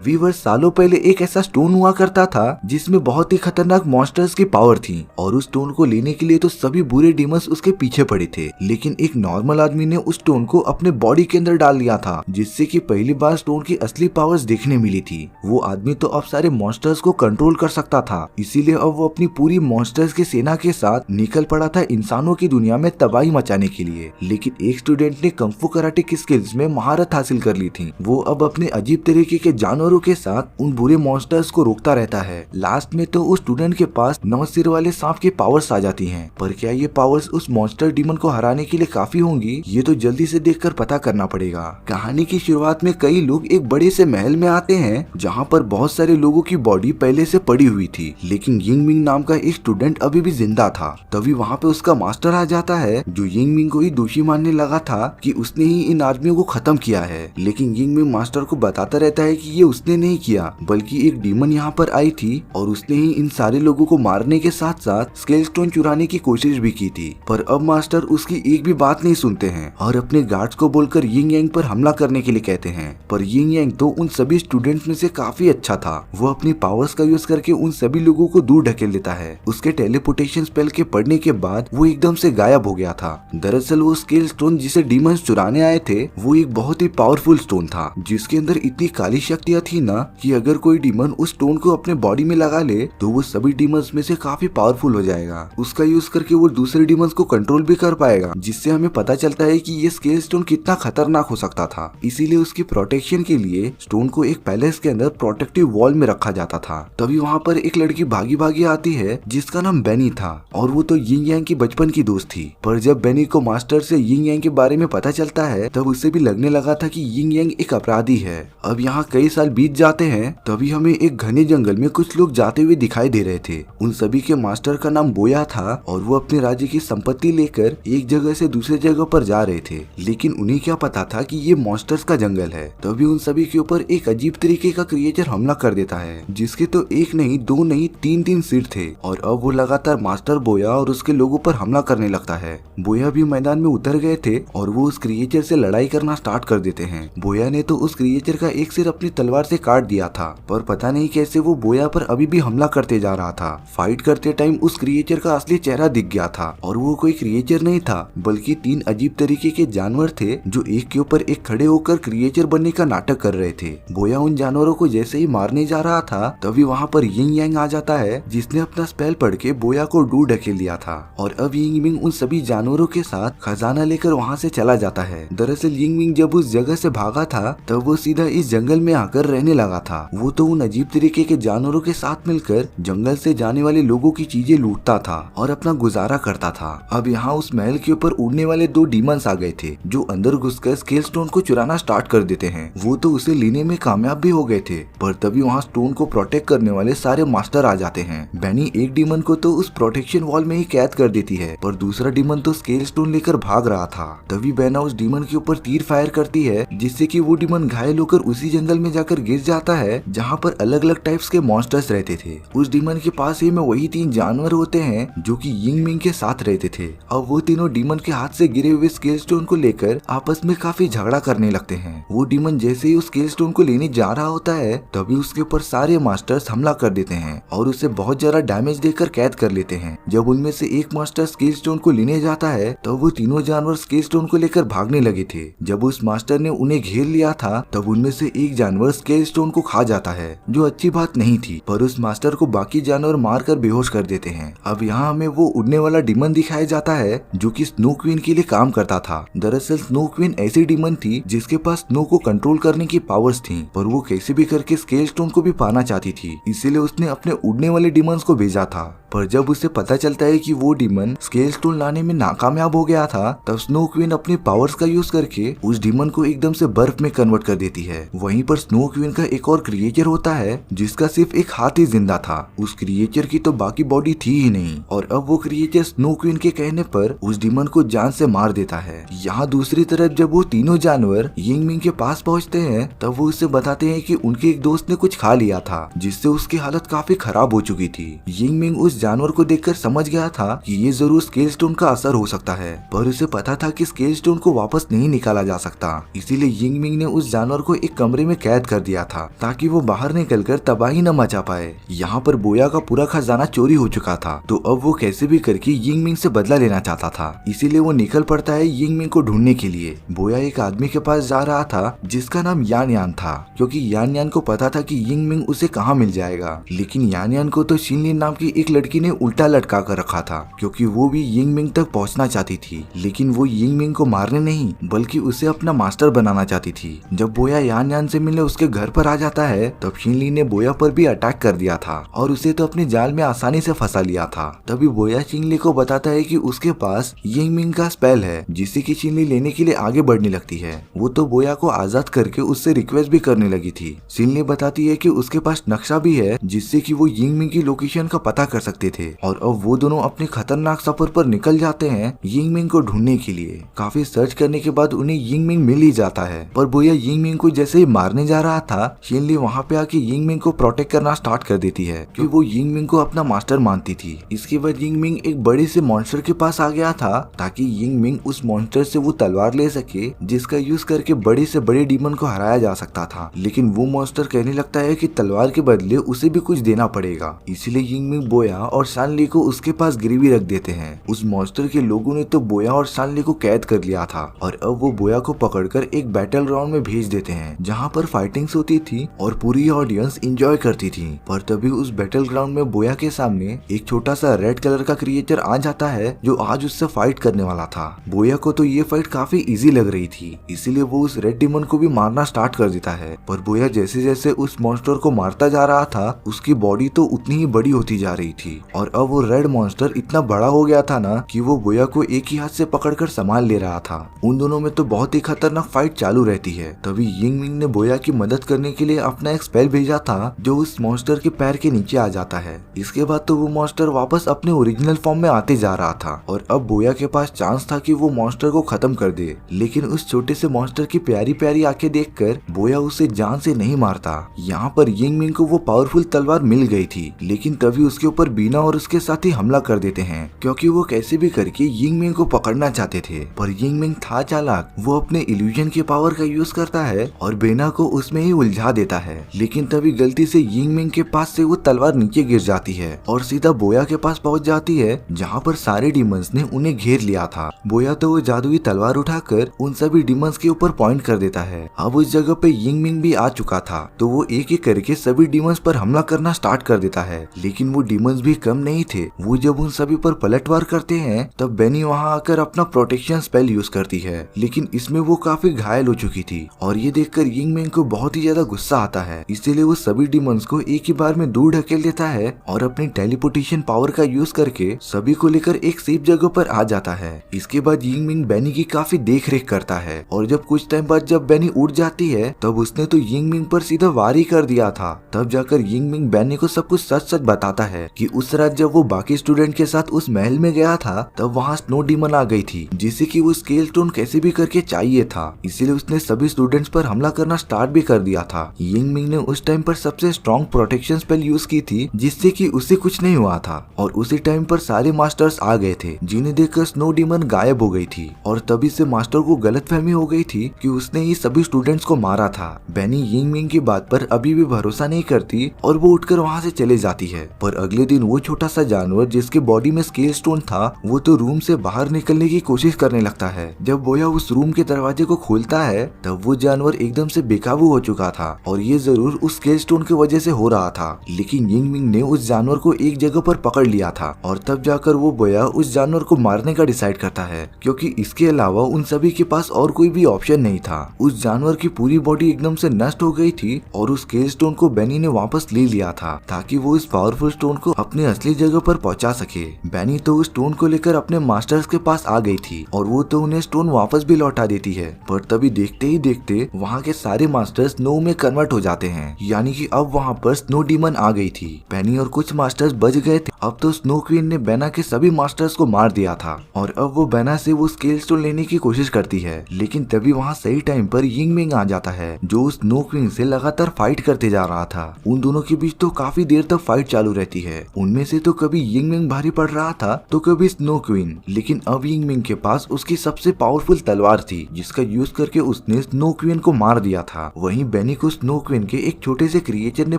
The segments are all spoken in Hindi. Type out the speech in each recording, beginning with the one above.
वीवर सालों पहले एक ऐसा स्टोन हुआ करता था जिसमें बहुत ही खतरनाक मॉन्स्टर्स की पावर थी और उस स्टोन को लेने के लिए तो सभी बुरे डीमंस उसके पीछे पड़े थे। लेकिन एक नॉर्मल आदमी ने उस स्टोन को अपने बॉडी के अंदर डाल लिया था, जिससे कि पहली बार स्टोन की असली पावर्स देखने मिली थी। वो आदमी तो अब सारे मॉन्स्टर्स को कंट्रोल कर सकता था, इसीलिए अब वो अपनी पूरी मॉन्स्टर्स की सेना के साथ निकल पड़ा था इंसानों की दुनिया में तबाही मचाने के लिए। लेकिन एक स्टूडेंट ने कंफू कराटे की स्किल्स में महारत हासिल कर ली थी। वो अब अपने अजीब तरीके के जानवरों के साथ उन बुरे मॉन्स्टर्स को रोकता रहता है। लास्ट में तो उस स्टूडेंट के पास 9 सिर वाले सांप की पावर्स आ जाती हैं। पर क्या ये पावर्स उस मॉन्स्टर डीमन को हराने के लिए काफी होंगी, ये तो जल्दी से देखकर पता करना पड़ेगा। कहानी की शुरुआत में कई लोग एक बड़े से महल में आते हैं जहाँ पर बहुत सारे लोगों की बॉडी पहले से पड़ी हुई थी, लेकिन यिंगमिंग नाम का एक स्टूडेंट अभी भी जिंदा था। तभी वहाँ पे उसका मास्टर आ जाता है, जो यिंगमिंग को ही दोषी मानने लगा था कि उसने ही इन आदमियों को खत्म किया है। लेकिन यिंगमिंग मास्टर को बताता रहता है कि ये उसने नहीं किया, बल्कि एक डीमन यहाँ पर आई थी और उसने ही इन सारे लोगों को मारने के साथ साथ स्केल स्टोन चुराने की कोशिश भी की थी। पर अब मास्टर उसकी एक भी बात नहीं सुनते हैं और अपने गार्ड्स को बोलकर यिंग यांग पर हमला करने के लिए कहते हैं। पर यिंग यांग तो उन सभी स्टूडेंट्स में से काफी अच्छा था। वो अपनी पावर्स का यूज करके उन सभी लोगों को दूर ढकेल देता है। उसके टेलीपोर्टेशन स्पेल के पढ़ने के बाद वो एकदम से गायब हो गया था। दरअसल वो स्केल स्टोन जिसे डीमंस चुराने आए थे, वो एक बहुत ही पावरफुल स्टोन था, जिसके अंदर इतनी काली शक्तियां थी ना कि अगर कोई डीमन उस स्टोन को अपने बॉडी में लगा ले तो वो सभी डीमंस में से काफी पावरफुल हो जाएगा। उसका यूज करके वो दूसरे डीमंस को कंट्रोल भी कर पाएगा, जिससे हमें पता चलता है कि ये स्केल स्टोन कितना खतरनाक हो सकता था। इसीलिए उसकी प्रोटेक्शन के लिए स्टोन को एक पैलेस के अंदर प्रोटेक्टिव वॉल में रखा जाता था। तभी वहाँ पर एक लड़की भागी भागी आती है जिसका नाम बेनी था और वो तो यिंग यांग की बचपन की दोस्त थी। पर जब बेनी को मास्टर से यिंग यांग के बारे में पता चलता है तब उसे भी लगने लगा था कि यिंग यांग एक अपराधी है। अब यहाँ कई साल बीत जाते हैं, तभी हमें एक घने जंगल में कुछ लोग जाते हुए दिखाई दे रहे थे। उन सभी के मास्टर का नाम बोया था और वो अपने राज्य की संपत्ति लेकर एक जगह से दूसरे जगह पर जा रहे थे। लेकिन उन्हें क्या पता था कि ये मॉन्स्टर्स का जंगल है। तभी उन सभी के ऊपर एक अजीब तरीके का क्रिएचर हमला कर देता है, जिसके तो एक नहीं, दो नहीं, तीन सिर थे। और अब वो लगातार मास्टर बोया और उसके लोगों पर हमला करने लगता है। बोया भी मैदान में उतर गए थे और वो उस क्रिएचर से लड़ाई करना स्टार्ट कर देते हैं। बोया ने तो उस क्रिएचर का एक सिर अपनी तलवार से काट दिया था, पर पता नहीं कैसे वो बोया पर अभी भी हमला करते जा रहा था। फाइट करते टाइम उस क्रिएचर का असली चेहरा दिख गया था और वो कोई क्रिएचर नहीं था, बल्कि 3 अजीब तरीके के जानवर थे जो एक के ऊपर एक खड़े होकर क्रिएचर बनने का नाटक कर रहे थे। बोया उन जानवरों को जैसे ही मारने जा रहा था तभी वहाँ पर यिंग यांग आ जाता है, जिसने अपना स्पेल पढ़ के बोया को दूर ढकेल लिया था। और अब यिंग मिंग उन सभी जानवरों के साथ खजाना लेकर वहाँ से चला जाता है। दरअसल यिंग मिंग जब उस जगह से भागा था तब वो सीधा इस जंगल में आकर रहने लगा था। वो तो उन अजीब तरीके के जानवरों के साथ मिलकर जंगल से जाने वाले लोगों की चीजें लूटता था और अपना गुजारा करता था। अब यहाँ उस महल के ऊपर उड़ने वाले 2 डीमंस आ गए थे, जो अंदर घुसकर स्केल स्टोन को चुराना स्टार्ट कर देते हैं। वो तो उसे लेने में कामयाब भी हो गए थे, पर तभी वहाँ स्टोन को प्रोटेक्ट करने वाले सारे मास्टर आ जाते हैं। बेनी एक डीमन को तो उस प्रोटेक्शन वॉल में ही कैद कर देती है, पर दूसरा डीमन तो स्केल स्टोन लेकर भाग रहा था। तभी बेना उस डीमन के ऊपर तीर फायर करती है, जिससे कि वो डीमन घायल होकर उसी जंगल में जाकर गिर जाता है जहाँ पर अलग अलग टाइप्स के मॉन्स्टर्स रहते थे। उस डीमन के पास ही में वही 3 जानवर होते हैं जो कि यिंग मिंग के साथ रहते थे। अब वो तीनों डीमन के हाथ से गिरे हुए स्केल स्टोन को लेकर आपस में काफी झगड़ा करने लगते हैं। वो डीमन जैसे ही उस स्केल स्टोन को लेने जा रहा होता है तभी उसके ऊपर सारे मास्टर्स हमला कर देते हैं और उसे बहुत ज्यादा डैमेज देकर कैद कर लेते हैं। जब उनमें से एक मास्टर स्केल स्टोन को लेने जाता है तब वो तीनों जानवर स्केल स्टोन को लेकर भागने लगे थे। जब उस मास्टर ने उन्हें घेर लिया था तब उनमें से एक जानवर स्केल स्टोन को खा जाता है, जो अच्छी बात नहीं थी, पर उस मास्टर को बाकी जानवर मारकर बेहोश कर देते हैं। अब यहाँ हमें वो उड़ने वाला डीमन दिखाया जाता है जो कि स्नो क्वीन के लिए काम करता था। दरअसल स्नो क्वीन ऐसी डीमन थी जिसके पास स्नो को कंट्रोल करने की पावर्स थी, पर वो कैसे भी करके स्केल स्टोन को भी पाना चाहती थी, इसीलिए उसने अपने उड़ने वाले डीमंस को भेजा था। पर जब उसे पता चलता है कि वो डीमन स्केल स्टोन लाने में नाकामयाब हो गया था तब स्नो क्वीन अपनी पावर्स का यूज करके उस डीमन को एकदम से बर्फ में कन्वर्ट कर देती है। वहीं पर स्नो क्वीन का एक और क्रिएचर होता है जिसका सिर्फ एक हाथ ही जिंदा था। उस क्रिएचर की तो बाकी बॉडी थी ही नहीं और अब वो क्रिएचर स्नो क्वीन के कहने पर उस डीमन को जान से मार देता है। यहाँ दूसरी तरफ जब वो तीनों जानवर यिंग मिंग के पास पहुँचते हैं तब वो उससे बताते हैं कि उनके एक दोस्त ने कुछ खा लिया था जिससे उसकी हालत काफी खराब हो चुकी थी। यिंग मिंग उस जानवर को देखकर समझ गया था कि ये जरूर स्केल स्टोन का असर हो सकता है, पर उसे पता था कि स्केल स्टोन को वापस नहीं निकाला जा सकता। इसीलिए यिंग मिंग ने उस जानवर को एक कमरे में कैद कर दिया था ताकि वो बाहर निकलकर तबाही न मचा पाए। यहाँ पर बोया का पूरा खजाना चोरी हो चुका था, तो अब वो कैसे भी करके यिंग मिंग से बदला लेना चाहता था। इसीलिए वो निकल पड़ता है यिंग मिंग को ढूंढने के लिए। बोया एक आदमी के पास जा रहा था जिसका नाम यान यान था, क्योंकि यान यान को पता था कि यिंग मिंग उसे कहाँ मिल जाएगा। लेकिन यान यान को तो शिनलिन नाम की एक लड़की ने उल्टा लटका कर रखा था, क्योंकि वो भी यिंग मिंग तक पहुँचना चाहती थी। लेकिन वो यिंग मिंग को मारने नहीं बल्कि उसे अपना मास्टर बनाना चाहती थी। जब बोया यान यान से मिलने उसके घर पर आ जाता है तब शिनलिन ने बोया पर भी अटैक कर दिया था और उसे तो अपने जाल में आसानी से फंसा लिया था। तभी बोया शिनली को बताता है कि उसके पास यिंग मिंग का स्पेल है जिससे कि शिनली लेने के लिए आगे बढ़ने लगती है। वो तो बोया को आजाद करके उससे रिक्वेस्ट भी करने लगी थी। शिनली बताती है कि उसके पास नक्शा भी है जिससे कि वो यिंग मिंग की लोकेशन का पता कर सकते थे, और अब वो दोनों अपने खतरनाक सफर पर निकल जाते हैं यिंग मिंग को ढूंढने के लिए। काफी सर्च करने के बाद उन्हें यिंग मिंग मिल ही जाता है, पर बोया यिंग मिंग को जैसे ही मारने जा रहा था शिनली वहाँ पे आके यिंग मिंग को प्रोटेक्ट करना स्टार्ट कर देती है, क्योंकि वो यिंग मिंग को अपना मास्टर मानती थी। इसके बाद यिंग मिंग एक बड़े से मॉन्स्टर के पास आ गया था ताकि यिंग मिंग उस मॉन्स्टर से वो तलवार ले सके जिसका यूज करके बड़े से बड़े डीमन को हराया जा सकता था। लेकिन वो मॉन्स्टर कहने लगता है कि तलवार के बदले उसे भी कुछ देना पड़ेगा। इसीलिए यिंग मिंग बोया और शानली को उसके पास गिरवी रख देते हैं। उस मॉन्स्टर के लोगों ने तो बोया और शानली को कैद कर लिया था, और अब वो बोया को पकड़कर एक बैटल ग्राउंड में भेज देते हैं जहाँ पर फाइटिंग्स होती थी और पूरी ऑडियंस एंजॉय करती थी। पर तभी उस बैटल ग्राउंड में बोया के सामने एक छोटा सा रेड कलर का क्रिएचर आ जाता है जो आज उससे फाइट करने वाला था। बोया को तो ये फाइट काफी इजी लग रही थी, इसीलिए वो उस रेड डिमन को भी मारना स्टार्ट कर देता है। पर बोया जैसे जैसे उस मॉन्स्टर को मारता जा रहा था उसकी बॉडी तो उतनी ही बड़ी होती जा रही थी, और अब वो रेड मॉन्स्टर इतना बड़ा हो गया था ना कि वो बोया को एक ही हाथ से पकड़कर संभाल ले रहा था। उन दोनों में तो बहुत ही खतरनाक फाइट चालू रहती है। तभी यिंग मिंग ने बोया की मदद करने के लिए अपना एक स्पेल भेजा था जो उस मॉन्स्टर के पैर के नीचे आ जाता है। इसके बाद तो वो मॉन्स्टर वापस अपने ओरिजिनल फॉर्म में आते जा रहा था, और अब बोया के पास चांस था कि वो मॉन्स्टर को खत्म कर दे। लेकिन उस छोटे से मॉन्स्टर की प्यारी प्यारी आंखें देखकर बोया उसे जान से नहीं मारता। यहाँ पर यिंग मिंग को वो पावरफुल तलवार मिल गई थी, लेकिन तभी उसके ऊपर बीना और उसके साथी हमला कर देते हैं, क्योंकि वो कैसे भी करके यिंग मिंग को पकड़ना चाहते थे। पर यिंग मिंग था चालाक, वो अपने इल्यूजन के पावर का यूज करता है और बेना को उसमें ही उलझा देता है। लेकिन तभी गलती से यिंग मिंग के पास से वो तलवार नीचे गिर जाती है और सीधा बोया के पास पहुंच जाती है जहाँ पर सारे डीमंस ने उन्हें घेर लिया था। बोया तो वो जादुई तलवार उठाकर उन सभी डीमंस के ऊपर पॉइंट कर देता है। अब उस जगह पे यिंग मिंग भी आ चुका था, तो वो एक एक करके सभी डीमंस पर हमला करना स्टार्ट कर देता है। लेकिन वो डीमंस भी कम नहीं थे। वो जब उन सभी पर पलटवार करते हैं तब बेनी वहाँ आकर अपना प्रोटेक्शन स्पेल यूज करती है, लेकिन इसमें वो काफी घायल हो चुकी थी, और ये देखकर यिंग मिंग को बहुत ही ज्यादा गुस्सा आता है। इसीलिए वो सभी डीमंस को एक ही बार में दूर ढकेल देता है और अपनी टेलीपोर्टेशन पावर का यूज करके सभी को लेकर एक सेफ जगह पर आ जाता है। इसके बाद यिंग मिंग बेनी की काफी देख रेख करता है, और जब कुछ टाइम बाद जब बेनी उड़ जाती है तब उसने तो यिंग मिंग पर सीधा वार ही कर दिया था। तब जाकर यिंग मिंग बेनी को सब कुछ सच सच बताता है कि उस रात जब वो बाकी स्टूडेंट के साथ उस महल में गया था तब वहाँ स्नो डीमन आ गई थी, जिसे कि वो स्केल स्टोन कैसे भी करके चाहिए था। इसीलिए उसने सभी स्टूडेंट्स पर हमला करना स्टार्ट भी कर दिया था। यिंग मिंग ने उस टाइम पर सबसे स्ट्रॉन्ग प्रोटेक्शन स्पेल यूज की थी जिससे कि उसे कुछ नहीं हुआ था, और उसी टाइम पर सारे मास्टर्स आ गए थे जिन्हें देखकर स्नो डीमन गायब हो गई थी। और तभी से मास्टर को गलतफहमी हो गई थी कि उसने ही सभी स्टूडेंट्स को मारा था। बेनी यिंग मिंग की बात पर अभी भी भरोसा नहीं करती और वो उठकर वहाँ से चले जाती है। पर अगले दिन वो छोटा सा जानवर जिसके बॉडी में स्केल स्टोन था वो तो रूम से बाहर निकलने की कोशिश करने लगता है। जब बोया उस रूम के दरवाजे को खोलता है तब वो जानवर एकदम से बेकाबू हो चुका था, और ये जरूर उस स्केल स्टोन की वजह से हो रहा था। लेकिन यिंग मिंग ने उस जानवर को एक जगह पर पकड़ लिया था, और तब जाकर वो बोया उस जानवर को मारने का डिसाइड करता है, क्योंकि इसके अलावा उन सभी के पास और कोई भी ऑप्शन नहीं था। उस जानवर की पूरी बॉडी एकदम से नष्ट हो गई थी, और उस स्केल स्टोन को बेनी ने वापस ले लिया था ताकि वो इस पावरफुल स्टोन को अपने असली जगह पर पहुंचा सके। बेनी तो उस स्टोन को लेकर अपने मास्टर्स के पास आ गई थी, और वो तो उन्हें स्टोन वापस भी लौटा देती है। पर तभी देखते ही देखते वहाँ के सारे मास्टर्स स्नो में कन्वर्ट हो जाते हैं, यानी कि अब वहाँ पर स्नो डीमन आ गई थी। बेनी और कुछ मास्टर्स बच गए थे। अब तो स्नो क्वीन ने बेना के सभी मास्टर्स को मार दिया था, और अब वो बेना से वो स्केल स्टोन लेने की कोशिश करती है। लेकिन तभी वहाँ सही टाइम पर यिंग मिंग आ जाता है जो स्नो क्वीन से लगातार फाइट करते जा रहा था। उन दोनों के बीच तो काफी देर तक फाइट चालू रहती है। उनमें से तो कभी यिंग मिंग भारी पड़ रहा था तो कभी स्नो क्वीन। लेकिन अब यिंग मिंग के पास उसकी सबसे पावरफुल तलवार थी जिसका यूज करके उसने स्नो क्वीन को मार दिया था। वहीं बेनी को स्नो क्वीन के एक छोटे से क्रिएचर ने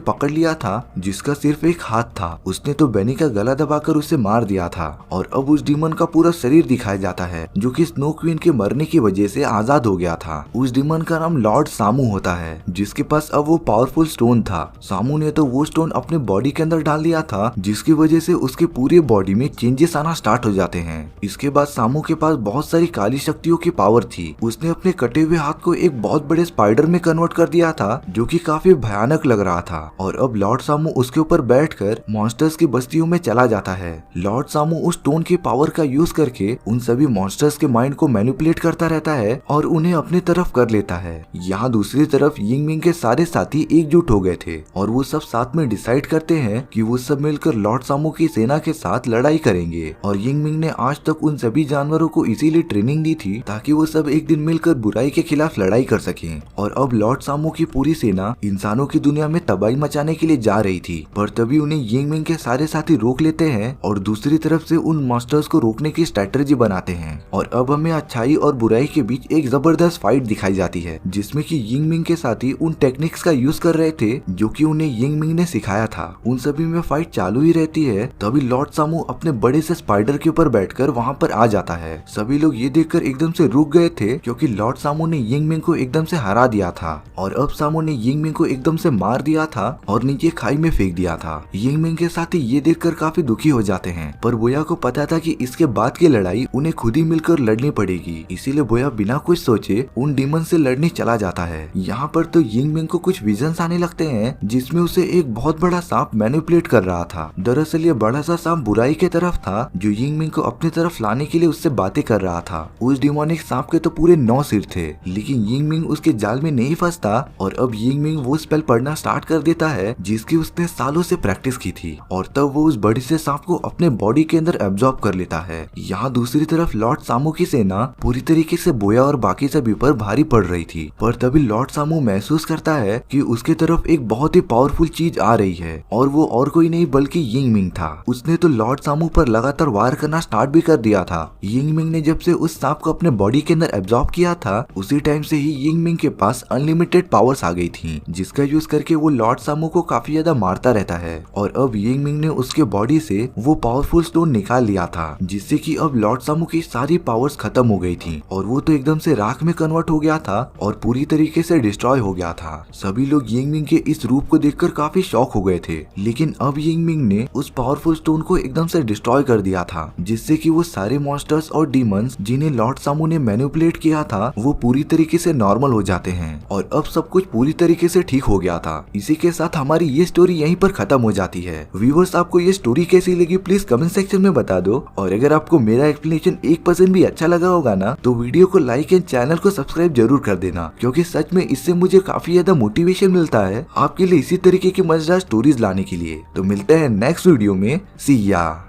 पकड़ लिया था जिसका सिर्फ एक हाथ था। उसने तो बेनी का गला दबाकर उसे मार दिया था और अब उस डीमन का पूरा शरीर दिखाया जाता है जो कि स्नो क्वीन के मरने की वजह से आजाद हो गया था। उस डीमन का नाम लॉर्ड सामू होता है जिसके पास अब वो पावरफुल स्टोन था। सामू ने तो वो स्टोन अपने बॉडी के अंदर डाल दिया था जिसकी वजह से उसके पूरे बॉडी में चेंजेस आना स्टार्ट हो जाते हैं। इसके बाद सामू के पास बहुत सारी काली शक्तियों की पावर थी। उसने अपने कटे हुए हाथ को एक बहुत बड़े स्पाइडर में कन्वर्ट कर दिया था जो कि काफी भयानक लग रहा था और अब लॉर्ड सामू उसके ऊपर बैठकर मॉन्स्टर्स की बस्तियों में चला जाता है। लॉर्ड सामू उस स्टोन की पावर का यूज करके उन सभी मॉन्स्टर्स के माइंड को मैनिपुलेट करता रहता है और उन्हें अपनी तरफ कर लेता है। यहाँ दूसरी तरफ यिंग मिंग के सारे साथी एकजुट हो गए थे और वो सब साथ में डिसाइड करते हैं कि वो सब मिलकर लॉर्ड सामू की सेना के साथ लड़ाई करेंगे। और यिंग मिंग ने आज तक उन सभी जानवरों को इसीलिए ट्रेनिंग दी थी ताकि वो सब एक दिन मिलकर बुराई के खिलाफ लड़ाई कर सकें। और अब लॉर्ड सामू की पूरी सेना इंसानों की दुनिया में तबाही मचाने के लिए जा रही थी, पर तभी उन्हें यिंग मिंग के सारे साथी रोक लेते हैं और दूसरी तरफ से उन मॉन्स्टर्स को रोकने की स्ट्रेटजी बनाते हैं। और अब हमें अच्छाई और बुराई के बीच एक जबरदस्त फाइट दिखाई जाती है जिसमें कि यिंग मिंग के साथी उन टेक्निक्स का यूज कर रहे थे जो कि उन्हें यिंग मिंग ने सिखाया था। उन सभी में फाइट चालू ही रहती है, तभी लॉर्ड सामू अपने बड़े से स्पाइडर के ऊपर बैठकर वहाँ पर आ जाता है। सभी लोग ये देखकर एकदम से रुक गए थे क्योंकि लॉर्ड सामू ने यिंग मिंग को एकदम से हरा दिया था और अब सामू ने यिंग मिंग को एकदम से मार दिया था और नीचे खाई में फेंक दिया था। यिंग मिंग के साथी ये देखकर काफी दुखी हो जाते हैं, पर बोया को पता था कि इसके बाद की लड़ाई उन्हें खुद ही मिलकर लड़नी पड़ेगी, इसीलिए बोया बिना कुछ सोचे उन डीमन से लड़ने चला जाता है। यहाँ पर तो यिंग मिंग को कुछ विजन्स आने लगते हैं जिसमें उसे एक बहुत बड़ा सांप मैनिपुलेट कर रहा था। दरअसल ये बड़ा सा सांप बुराई के तरफ था जो यिंग मिंग को अपनी तरफ लाने के लिए उससे बातें कर रहा था। उस डिमोनिक सांप के तो पूरे 9 सिर थे, लेकिन यिंग मिंग उसके जाल में नहीं फंसता और अब यिंग मिंग वो स्पेल पढ़ना स्टार्ट कर देता है जिसकी उसने सालों से प्रैक्टिस की थी और तब वो उस बड़े से सांप को अपने बॉडी के अंदर एब्जॉर्ब कर लेता है। यहाँ दूसरी तरफ लॉर्ड सामू की सेना पूरी तरीके से बोया और बाकी सभी पर भारी पड़ रही थी, पर तभी लॉर्ड सामू महसूस करता है कि उसके तरफ एक बहुत ही पावरफुल चीज आ रही है और वो और कोई नहीं बल्कि यिंग मिंग था। उसने तो लॉर्ड सामू पर लगातार वार करना स्टार्ट भी कर दिया था। यिंग मिंग ने जब से उस सांप को अपने बॉडी के अंदर एब्जॉर्ब किया था उसी टाइम से ही यिंग मिंग के पास अनलिमिटेड पावर्स आ गई थी जिसका यूज करके वो लॉर्ड सामू को काफी ज्यादा मारता रहता है। और अब यिंग मिंग ने उसके बॉडी से वो पावरफुल स्टोन निकाल लिया था जिससे कि अब लॉर्ड सामू की सारी पावर्स खत्म हो गई थी और वो तो एकदम से राख में कन्वर्ट हो गया था और पूरी तरीके से डिस्ट्रॉय हो गया था। सभी लोग यिंग मिंग के इस रूप को देखकर काफी शॉक हो गए थे, लेकिन अब यिंग मिंग ने उस पावरफुल स्टोन को एकदम से डिस्ट्रॉय कर दिया था जिससे कि वो सारे मॉन्स्टर्स और डीमंस जिन्हें लॉर्ड सामू ने मैनिपुलेट किया था वो पूरी तरीके से नॉर्मल हो जाते हैं और अब सब कुछ पूरी तरीके से ठीक हो गया था। इसी के साथ हमारी ये स्टोरी यहीं पर खत्म हो जाती है। व्यूअर्स, आपको ये स्टोरी कैसी लगी प्लीज कमेंट सेक्शन में बता दो और अगर आपको मेरा एक्सप्लेनेशन 1% भी अच्छा लगा होगा ना तो वीडियो को लाइक एंड चैनल को सब्सक्राइब जरूर कर देना, क्योंकि सच में इससे मुझे काफी ज्यादा मोटिवेशन मिलता है आपके लिए इसी तरीके की मजेदार स्टोरीज लाने के लिए। तो मिलते हैं नेक्स्ट वीडियो में, सी या।